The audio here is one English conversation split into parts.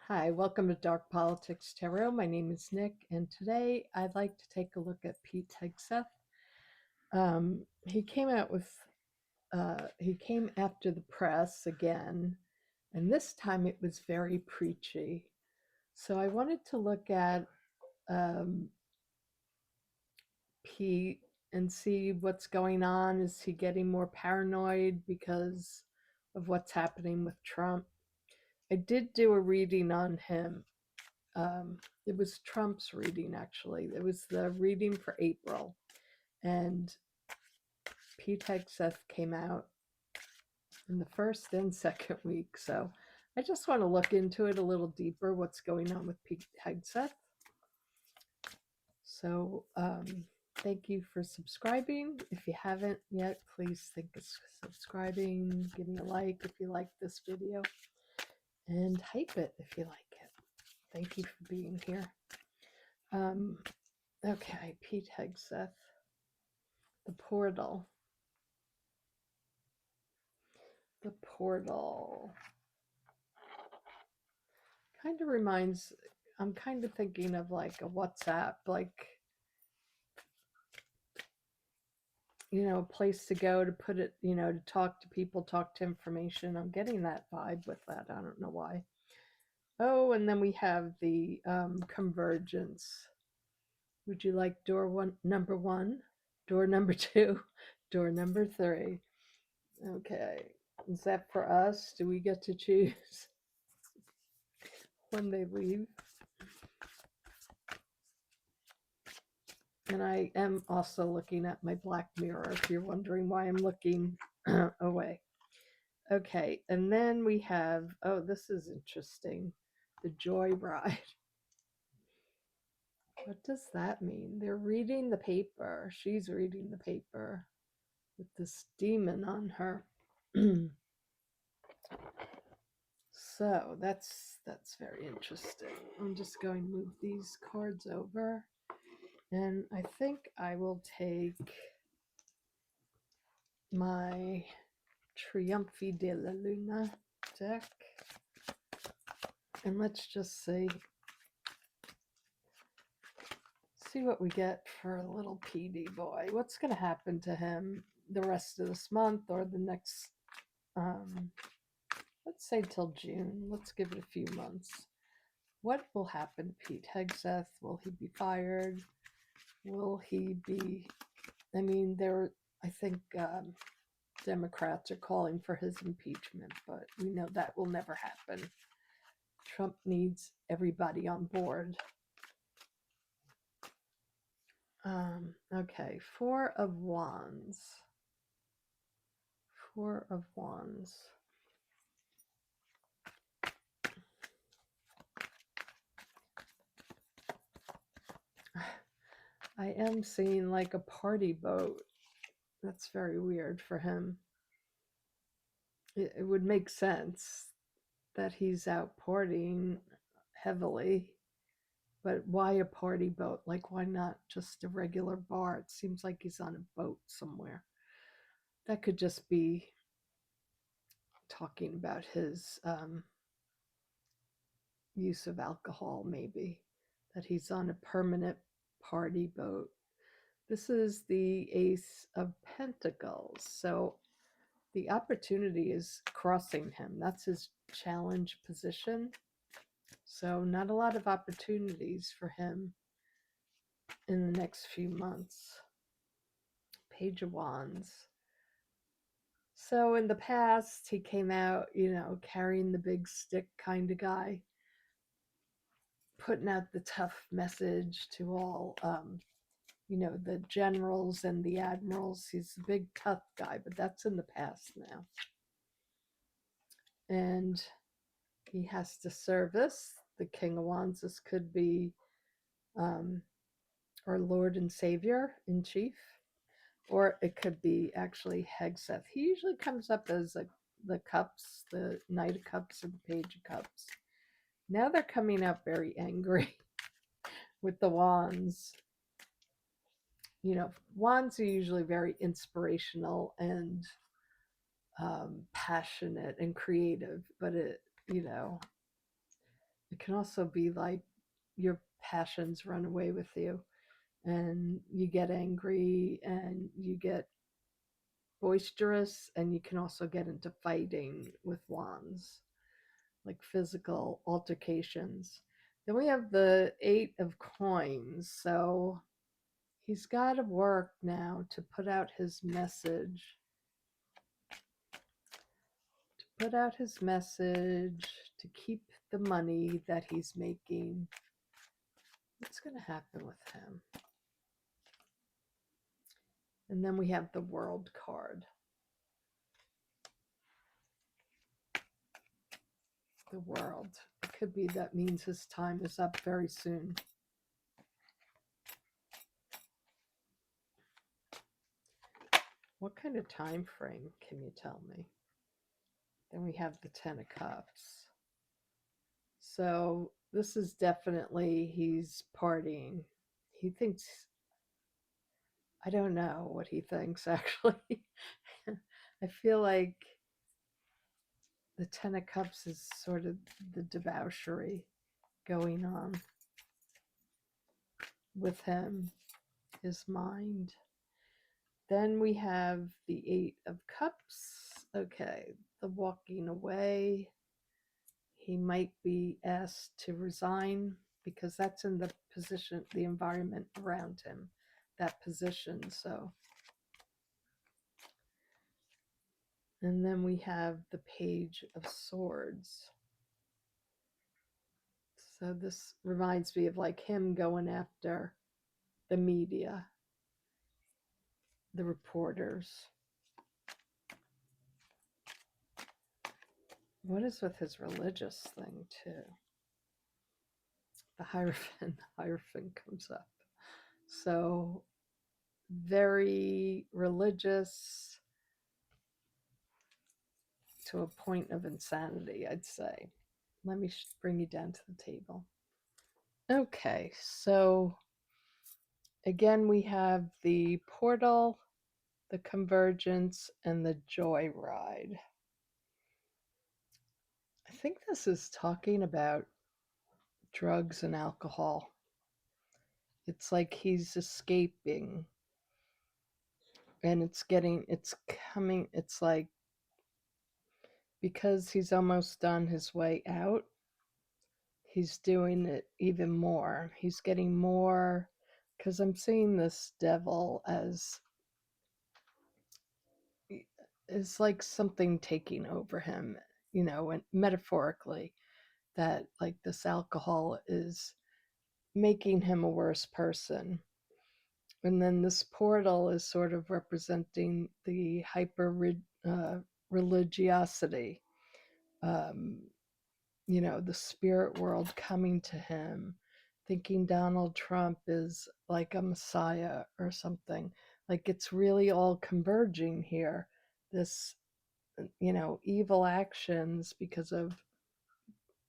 Hi, welcome to Dark Politics Tarot. My name is Nick, and today I'd like to take a look at Pete Hegseth. He came out with, he came after the press again, and this time it was very preachy. So I wanted to look at um, Pete and see what's going on. Is he getting more paranoid because of what's happening with Trump? I did do a reading on him. It was Trump's reading, actually. It was the reading for April. And Pete Hegseth came out in the first and second week. So I just want to look into it a little deeper, what's going on with Pete Hegseth. So thank you for subscribing. If you haven't yet, please think of subscribing. Give me a like if you like this video. And hype it if you like it. Thank you for being here. Okay, Pete Hegseth. The portal. The portal. Kind of reminds, I'm kind of thinking of like a WhatsApp, like, a place to go to put it, to talk to people, talk to information. I'm getting that vibe with that. I don't know why. Oh, and then we have the convergence. Would you like door number one, door number two, door number three? Okay. Is that for us? Do we get to choose when they leave? And I am also looking at my black mirror, if you're wondering why I'm looking away. Okay, and then we have, oh, this is interesting, the joyride. What does that mean? They're reading the paper. She's reading the paper with this demon on her. So that's very interesting. I'm just going to move these cards over. And I think I will take my Trionfi Della Luna deck. And let's just see what we get for a little PD boy. What's going to happen to him the rest of this month or the next, let's say till June. Let's give it a few months. What will happen to Pete Hegseth? Will he be fired? Will he be, I mean, I think Democrats are calling for his impeachment, but we know that will never happen. Trump needs everybody on board. Okay, Four of Wands. Four of Wands. I am seeing like a party boat. That's very weird for him. It would make sense that he's out partying heavily, but why a party boat? Like, why not just a regular bar? It seems like he's on a boat somewhere. That could just be talking about his use of alcohol, maybe, that he's on a permanent party boat. This is the Ace of Pentacles. So the opportunity is crossing him. That's his challenge position. So not a lot of opportunities for him in the next few months. Page of Wands. So in the past, he came out, carrying the big stick kind of guy, putting out the tough message to all, the generals and the admirals. He's a big, tough guy, but that's in the past now. And he has to service the King of Wands. This could be our Lord and Savior in chief, or it could be actually Hegseth. He usually comes up as the cups, the Knight of Cups or the Page of Cups. Now they're coming up very angry with the wands. Wands are usually very inspirational and passionate and creative, but it can also be like your passions run away with you and you get angry and you get boisterous, and you can also get into fighting with wands, like physical altercations. Then we have the Eight of Coins. So he's got to work now to put out his message. To keep the money that he's making. What's going to happen with him? And then we have the World card. The World. It could be that means his time is up very soon. What kind of time frame can you tell me? Then we have the Ten of Cups. So this is definitely, he's partying. He thinks, I don't know what he thinks actually. I feel like the Ten of Cups is sort of the debauchery going on with him, his mind. Then we have the Eight of Cups. Okay, the walking away. He might be asked to resign because that's in the position, the environment around him, that position. So, and then we have the Page of Swords. So this reminds me of like him going after the media, the reporters. What is with his religious thing too? The Hierophant comes up. So very religious to a point of insanity, I'd say. Let me bring you down to the table. Okay, so again, we have the portal, the convergence, and the joyride. I think this is talking about drugs and alcohol. It's like he's escaping, and it's coming, it's like because he's almost done his way out, he's doing it even more. He's getting more, because I'm seeing this devil as is like something taking over him, and metaphorically, that like this alcohol is making him a worse person. And then this portal is sort of representing the hyper religiosity, um, the spirit world coming to him, thinking Donald Trump is like a messiah or something. Like it's really all converging here. This, evil actions because of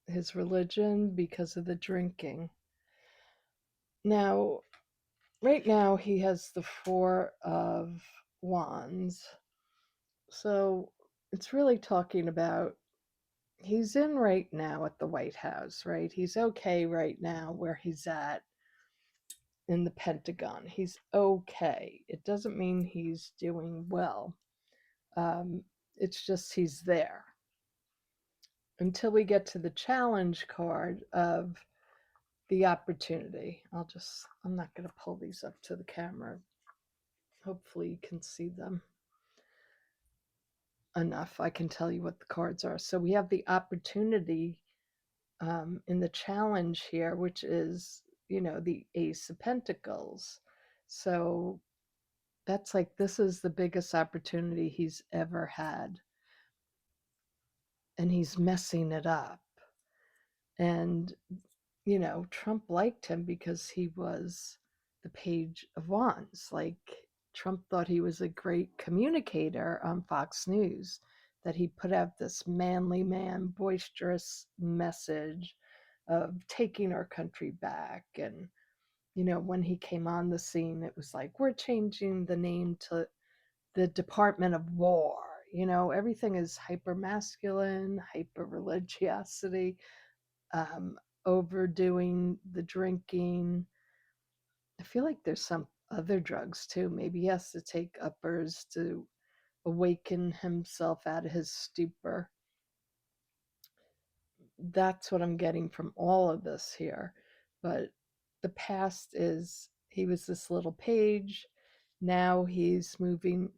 his religion, because of the drinking. Now, right now, he has the Four of Wands. So it's really talking about he's in right now at the White House, right? He's okay right now where he's at in the Pentagon. He's okay. It doesn't mean he's doing well. It's just he's there. Until we get to the challenge card of the opportunity. I'm not going to pull these up to the camera. Hopefully you can see them enough. I can tell you what the cards are. So we have the opportunity in the challenge here, which is, the Ace of Pentacles. So that's like, this is the biggest opportunity he's ever had. And he's messing it up. And, Trump liked him because he was the Page of Wands. Like, Trump thought he was a great communicator on Fox News, that he put out this manly man, boisterous message of taking our country back. And, when he came on the scene, it was like, we're changing the name to the Department of War. Everything is hyper masculine, hyper religiosity. overdoing the drinking. I feel like there's some other drugs too. Maybe he has to take uppers to awaken himself out of his stupor. That's what I'm getting from all of this here. But the past is he was this little page. Now he's moving.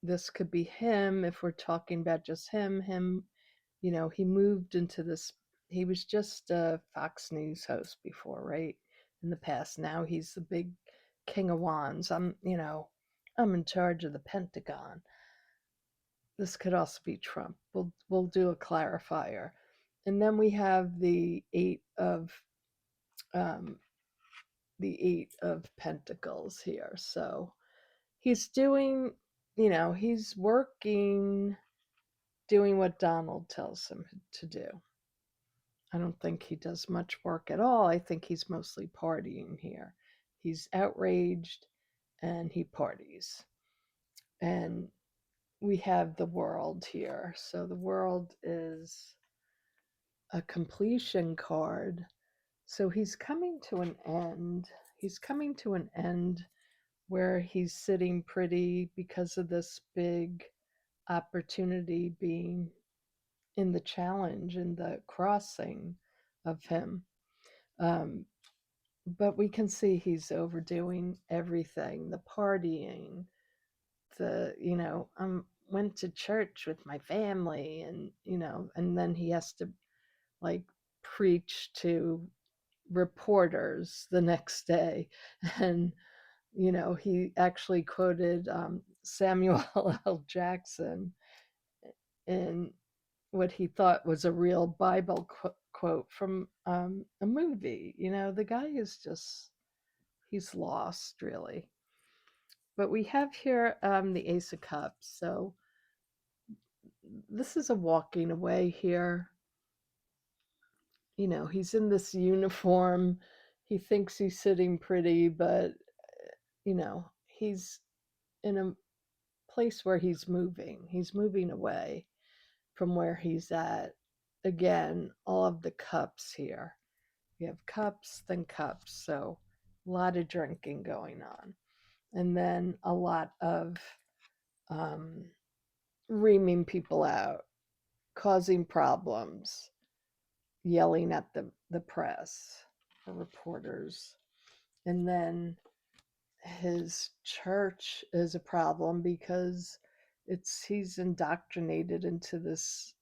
This could be him if we're talking about just him. He moved into this. He was just a Fox News host before, right? In the past. Now he's the big king of wands. I'm in charge of the Pentagon. This could also be Trump. We'll do a clarifier. And then we have um, the 8 of Pentacles here. So he's doing, he's working, doing what Donald tells him to do. I don't think he does much work at all. I think he's mostly partying here. He's outraged and he parties. And we have the world here. So the world is a completion card. So he's coming to an end. He's coming to an end where he's sitting pretty because of this big opportunity being in the challenge and the crossing of him. But we can see he's overdoing everything, the partying, went to church with my family, and then he has to like preach to reporters the next day. And he actually quoted Samuel L. Jackson in what he thought was a real Bible quote from a movie. The guy is just, he's lost, really. But we have here the Ace of Cups. So this is a walking away here. He's in this uniform. He thinks he's sitting pretty, but, he's in a place where he's moving. He's moving away from where he's at. Again, all of the cups here. We have cups, then cups. So a lot of drinking going on. And then a lot of reaming people out, causing problems, yelling at the press, the reporters. And then his church is a problem because he's indoctrinated into this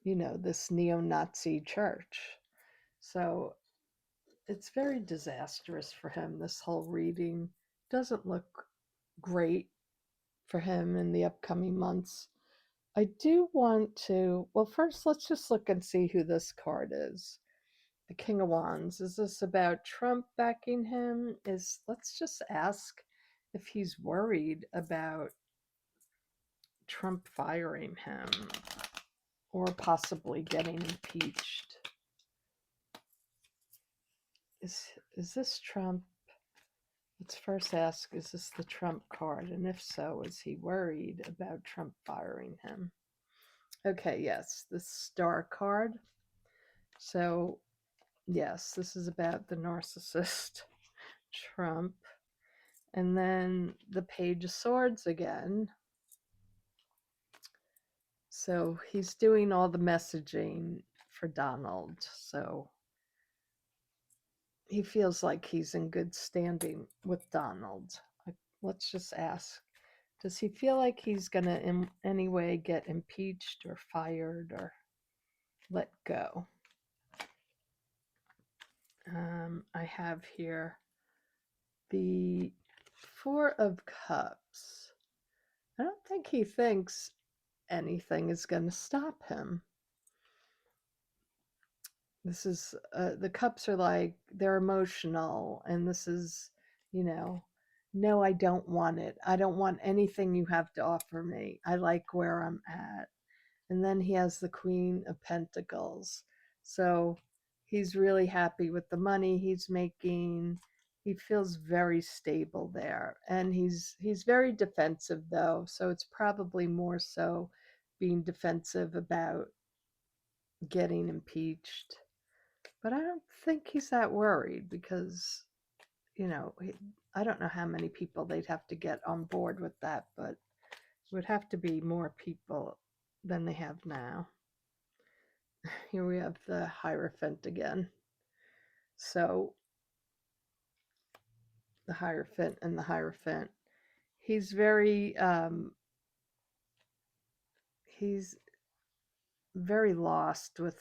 this neo-Nazi church. So it's very disastrous for him. This whole reading doesn't look great for him in the upcoming months. I do want to, well, first let's just look and see who this card is. The King of Wands. Is this about Trump backing him? Let's just ask if he's worried about Trump firing him or possibly getting impeached. Is this Trump? Let's first ask, is this the Trump card? And if so, is he worried about Trump firing him? Okay, yes, the Star card. So, yes, this is about the narcissist Trump. And then the Page of Swords again. So he's doing all the messaging for Donald. So he feels like he's in good standing with Donald. Let's just ask, does he feel like he's going to in any way get impeached or fired or let go? I have here the Four of Cups. I don't think he thinks anything is going to stop him. This is, the cups are like, they're emotional, and this is, no, I don't want it. I don't want anything you have to offer me. I like where I'm at. And then he has the Queen of Pentacles. So he's really happy with the money he's making. He feels very stable there. And he's very defensive though. So it's probably more so being defensive about getting impeached. But I don't think he's that worried because, I don't know how many people they'd have to get on board with that, but it would have to be more people than they have now. Here we have the Hierophant again. So the Hierophant and the Hierophant. He's he's very lost with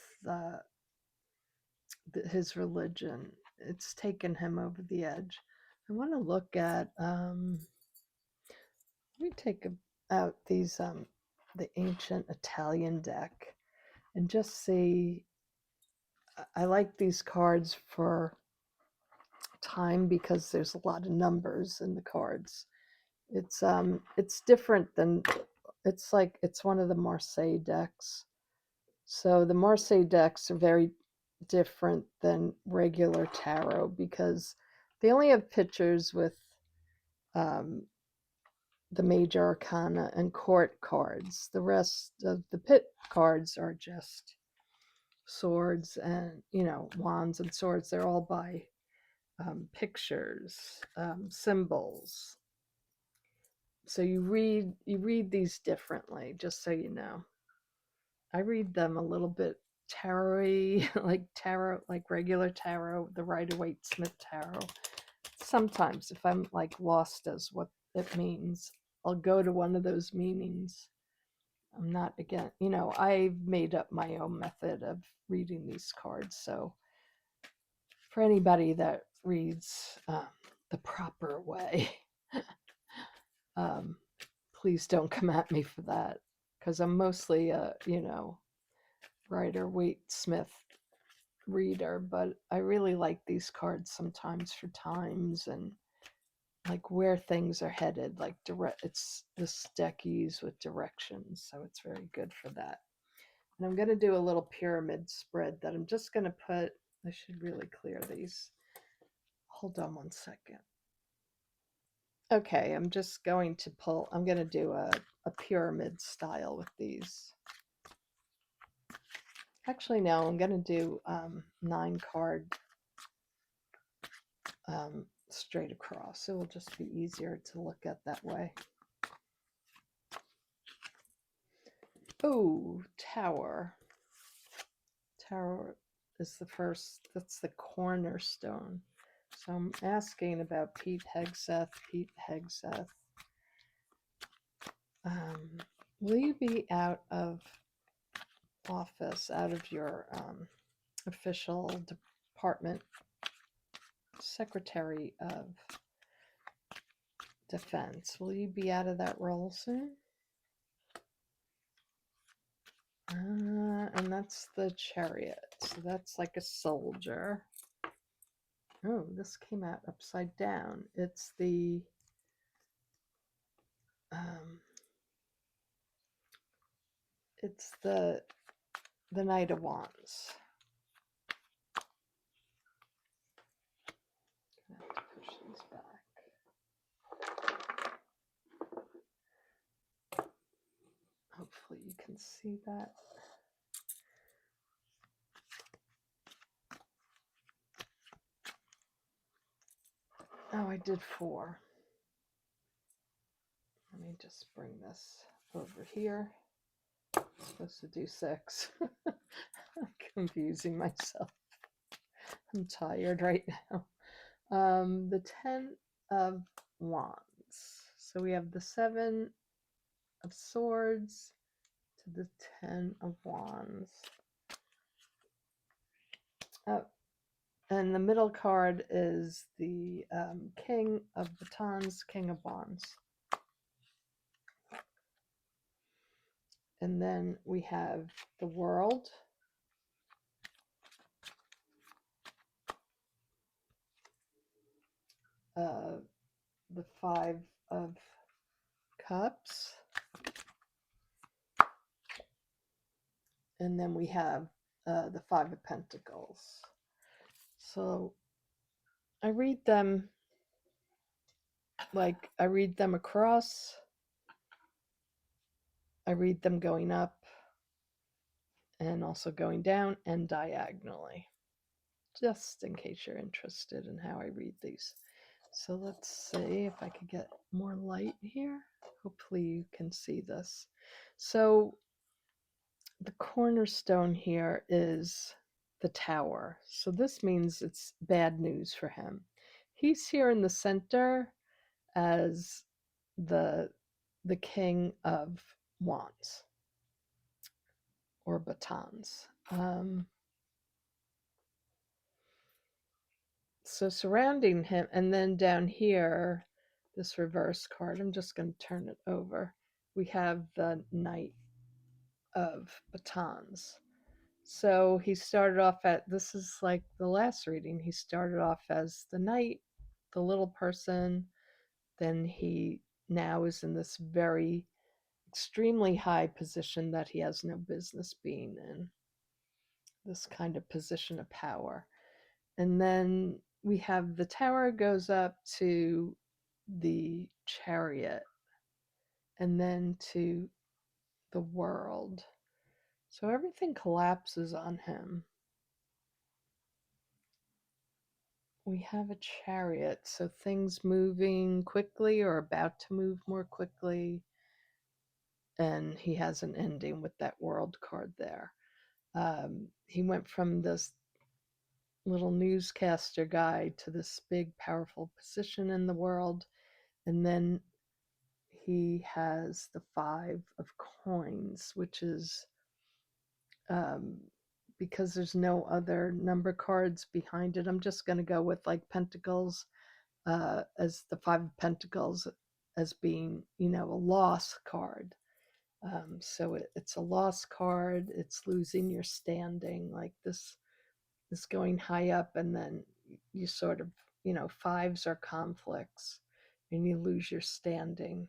his religion. It's taken him over the edge. I want to look at let me take out these the ancient Italian deck and just see. I like these cards for time because there's a lot of numbers in the cards. It's different than it's one of the Marseille decks. So the Marseille decks are very different than regular tarot because they only have pictures with um, the major arcana and court cards. The rest of the pit cards are just swords and, wands and swords. They're all by pictures, symbols. So you read these differently, just so you know. I read them a little bit tarot-y, like regular tarot, the Rider-Waite-Smith tarot. Sometimes if I'm like lost as what it means, I'll go to one of those meanings. I'm not again, I've made up my own method of reading these cards. So for anybody that reads the proper way, please don't come at me for that, because I'm mostly a, Rider-Waite-Smith reader, but I really like these cards sometimes for times and like where things are headed, like it's this deck used with directions, so it's very good for that. And I'm going to do a little pyramid spread that I'm just going to put, I should really clear these. Hold on one second. Okay, I'm just going to I'm going to do a pyramid style with these. Actually, no, I'm going to do 9 card straight across. It will just be easier to look at that way. Oh, Tower. Tower is the first, that's the cornerstone. So I'm asking about Pete Hegseth. Pete Hegseth. Will you be out of office, out of your official department, Secretary of Defense? Will you be out of that role soon? And that's the Chariot. So that's like a soldier. Oh, this came out upside down. It's the Knight of Wands. I have to push these back. Hopefully you can see that. Oh, I did 4. Let me just bring this over here. I'm supposed to do 6. I'm confusing myself. I'm tired right now. The 10 of Wands. So we have the 7 of Swords to the 10 of Wands. And the middle card is the King of Batons, King of Wands. And then we have the World. The 5 of Cups. And then we have the 5 of Pentacles. So I read them like I read them across. I read them going up. and also going down and diagonally, just in case you're interested in how I read these. So let's see if I could get more light here. Hopefully you can see this. So the cornerstone here is the tower. So this means it's bad news for him. He's here in the center as the king of wands or batons. So surrounding him, and then down here, this reverse card, I'm just going to turn it over. We have the Knight of Batons. So he started off at, this is like the last reading, he started off as the knight, the little person. Then he now is in this very extremely high position that he has no business being in, this kind of position of power. And then we have the tower goes up to the chariot and then to the world. So everything collapses on him. We have a chariot, so things moving quickly or about to move more quickly. And he has an ending with that world card there. He went from this little newscaster guy to this big, powerful position in the world. And then he has the 5 of coins, which is because there's no other number cards behind it. I'm just going to go with like pentacles as the 5 of pentacles as being, a loss card. So it's a loss card. It's losing your standing. Like this is going high up, and then you sort of, 5s are conflicts, and you lose your standing.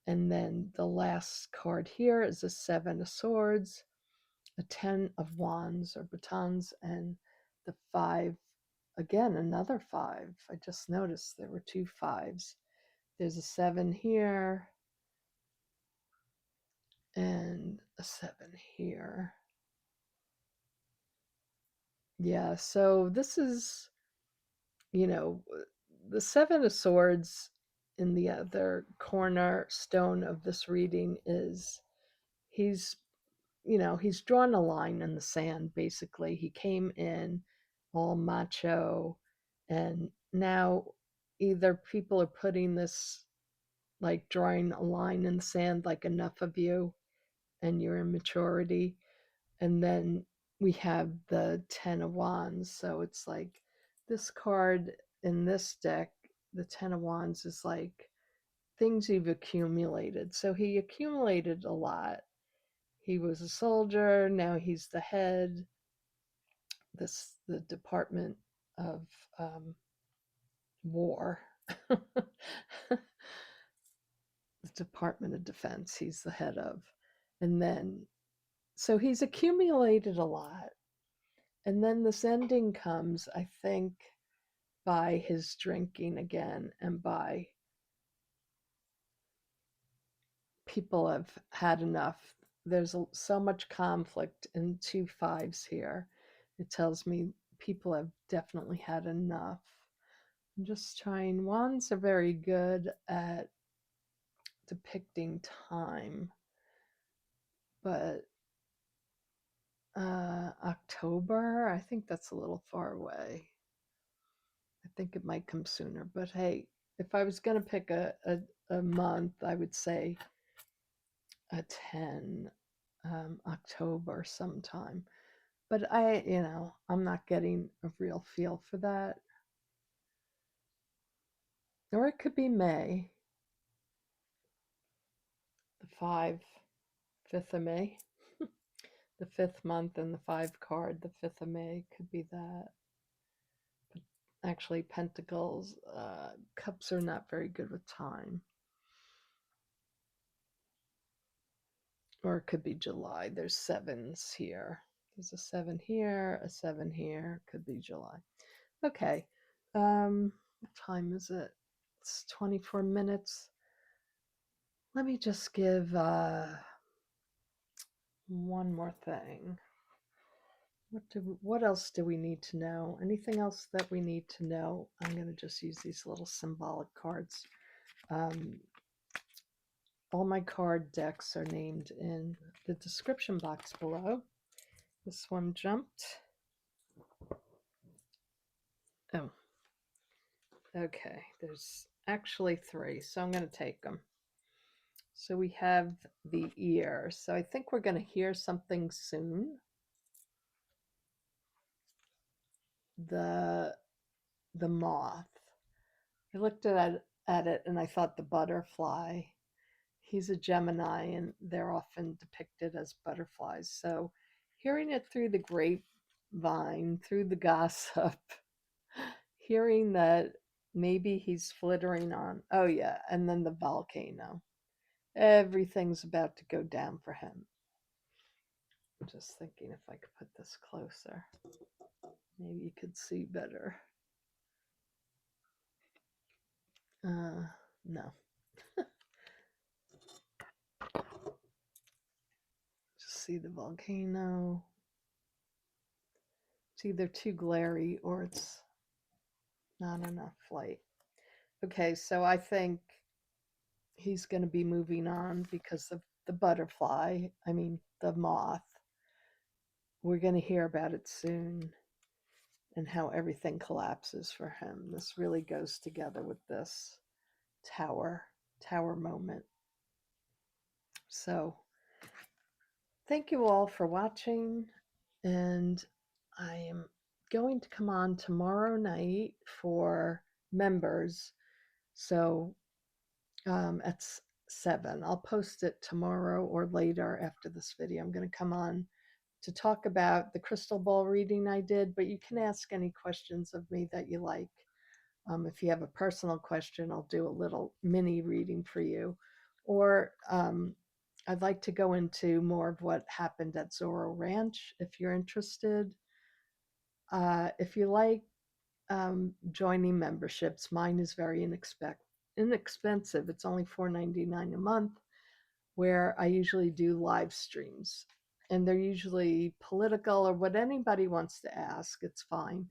And then the last card here is a 7 of swords, a 10 of wands or batons, and the 5, again, another 5. I just noticed there were 2 5s. There's a 7 here and a 7 here. Yeah, so this is, the 7 of swords in the other cornerstone of this reading is he's drawn a line in the sand. Basically, he came in all macho, and now either people are putting this, like drawing a line in the sand, like enough of you and your immaturity. And then we have the 10 of wands, so it's like this card in this deck, the 10 of wands, is like things you've accumulated. So he accumulated a lot. He was a soldier, now he's the head, the Department of War, the Department of Defense, he's the head of. And then, so he's accumulated a lot. And then this ending comes, I think, by his drinking again and by people have had enough. There's so much conflict in 2 5s here. It tells me people have definitely had enough. I'm just trying. Wands are very good at depicting time, but October, I think that's a little far away. I think it might come sooner, but hey, if I was going to pick a month, I would say a 10, October sometime. But I'm not getting a real feel for that. Or it could be May, the 5th of May. The 5th month and the 5 card, the 5th of May could be that. But actually, Pentacles, Cups are not very good with time. Or it could be July. There's 7s here. There's a 7 here, a 7 here. Could be July. Okay. What time is it? It's 24 minutes. Let me just give one more thing. What else do we need to know? Anything else that we need to know? I'm going to just use these little symbolic cards. All my card decks are named in the description box below. This one jumped. Oh, okay. There's actually 3, so I'm going to take them. So we have the ear. So I think we're going to hear something soon. The moth. I looked at it and I thought the butterfly. He's a Gemini and they're often depicted as butterflies. So hearing it through the grapevine, through the gossip, hearing that maybe he's flittering on. Oh, yeah. And then the volcano. Everything's about to go down for him. I'm just thinking if I could put this closer, maybe you could see better. No. Just see the volcano. It's either too glary or it's not enough light. Okay, so I think he's going to be moving on because of the butterfly, the moth. We're going to hear about it soon and how everything collapses for him. This really goes together with this tower moment. So thank you all for watching, and I am going to come on tomorrow night for members. So at 7. I'll post it tomorrow or later after this video. I'm going to come on to talk about the crystal ball reading I did, but you can ask any questions of me that you like. If you have a personal question, I'll do a little mini reading for you. Or I'd like to go into more of what happened at Zorro Ranch if you're interested. If you like joining memberships, mine is very inexpensive. It's only $4.99 a month, where I usually do live streams. And they're usually political or what anybody wants to ask. It's fine.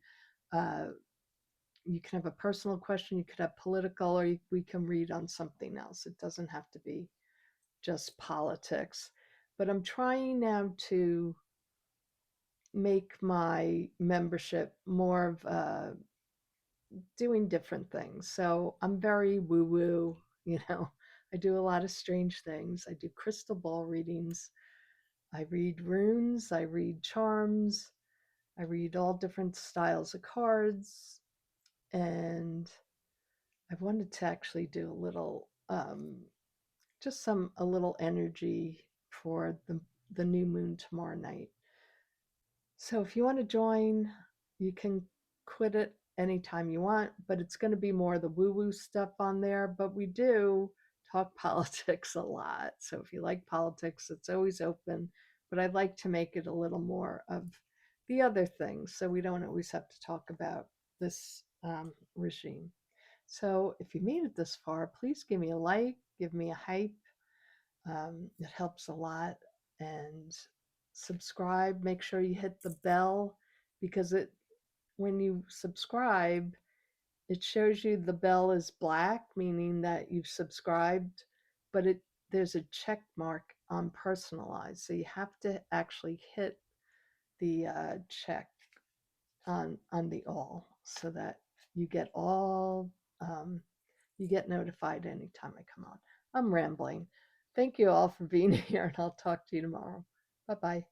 You can have a personal question, you could have political, or we can read on something else. It doesn't have to be just politics. But I'm trying now to make my membership more of doing different things. So I'm very woo-woo, I do a lot of strange things. I do crystal ball readings. I read runes, I read charms, I read all different styles of cards, and I wanted to actually do a little, a little energy for the new moon tomorrow night. So if you want to join, you can quit it anytime you want, but it's going to be more the woo-woo stuff on there. But we do talk politics a lot. So if you like politics, it's always open. But I'd like to make it a little more of the other things, so we don't always have to talk about this regime. So if you made it this far, please give me a like, give me a hype. It helps a lot. And subscribe. Make sure you hit the bell, because when you subscribe, it shows you the bell is black, meaning that you've subscribed, but there's a check mark on personalized. So you have to actually hit the check on the all, so that you get you get notified anytime I come on. I'm rambling. Thank you all for being here, and I'll talk to you tomorrow. Bye-bye.